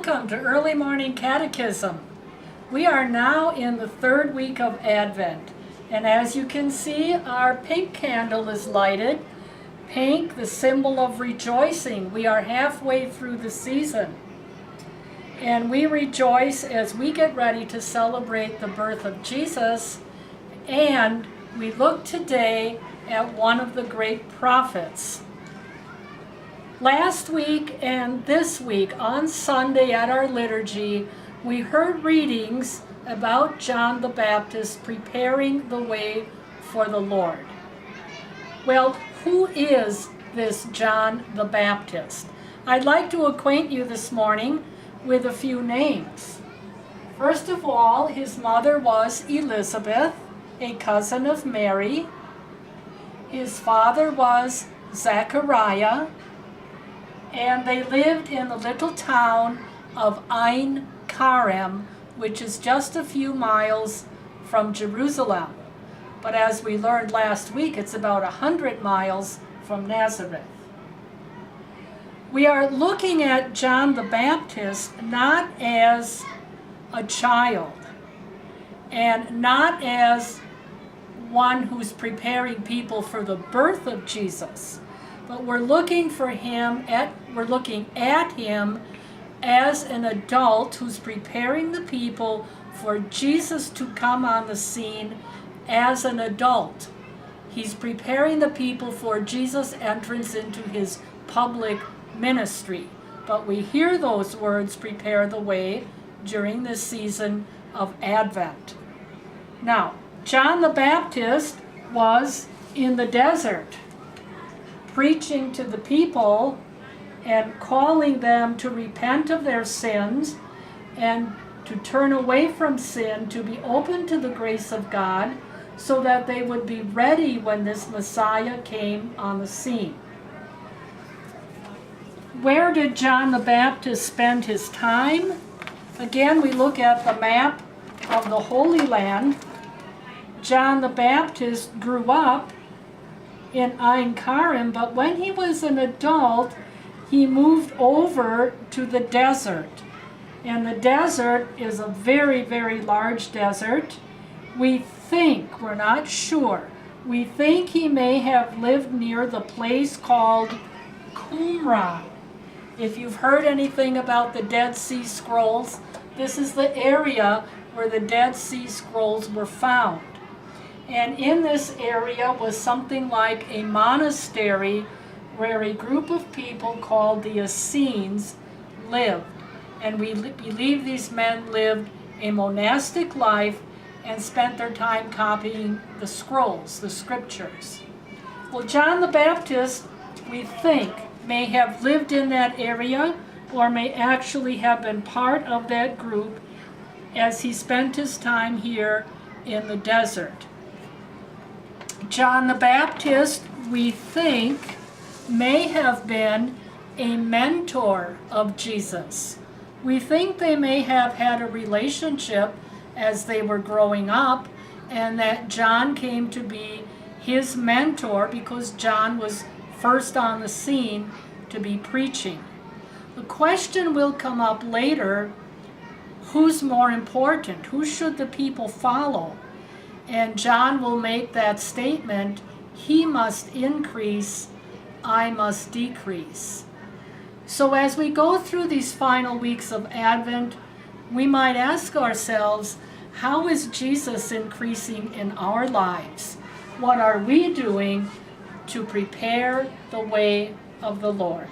Welcome to Early Morning Catechism. We are now in the third week of Advent, and as you can see, our pink candle is lighted. Pink, the symbol of rejoicing. We are halfway through the season, and we rejoice as we get ready to celebrate the birth of Jesus, and we look today at one of the great prophets. Last week and this week, on Sunday at our liturgy, we heard readings about John the Baptist preparing the way for the Lord. Well, who is this John the Baptist? I'd like to acquaint you this morning with a few names. First of all, his mother was Elizabeth, a cousin of Mary. His father was Zechariah, and they lived in the little town of Ein Karem, which is just a few miles from Jerusalem. But as we learned last week, it's about 100 miles from Nazareth. We are looking at John the Baptist not as a child and not as one who's preparing people for the birth of Jesus, but we're looking at him as an adult who's preparing the people for Jesus to come on the scene as an adult. He's preparing the people for Jesus' entrance into his public ministry. But we hear those words, prepare the way, during this season of Advent. Now, John the Baptist was in the desert, preaching to the people and calling them to repent of their sins and to turn away from sin, to be open to the grace of God, so that they would be ready when this Messiah came on the scene. Where did John the Baptist spend his time? Again, we look at the map of the Holy Land. John the Baptist grew up in Ein Karem, but when he was an adult, he moved over to the desert. And the desert is a very, very large desert. We think, we're not sure, we think he may have lived near the place called Qumran. If you've heard anything about the Dead Sea Scrolls, this is the area where the Dead Sea Scrolls were found. And in this area was something like a monastery where a group of people called the Essenes lived. And we believe these men lived a monastic life and spent their time copying the scrolls, the scriptures. Well, John the Baptist, we think, may have lived in that area or may actually have been part of that group as he spent his time here in the desert. John the Baptist, we think, may have been a mentor of Jesus. We think they may have had a relationship as they were growing up, and that John came to be his mentor because John was first on the scene to be preaching. The question will come up later, who's more important? Who should the people follow? And John will make that statement, he must increase, I must decrease. So as we go through these final weeks of Advent, we might ask ourselves, how is Jesus increasing in our lives? What are we doing to prepare the way of the Lord?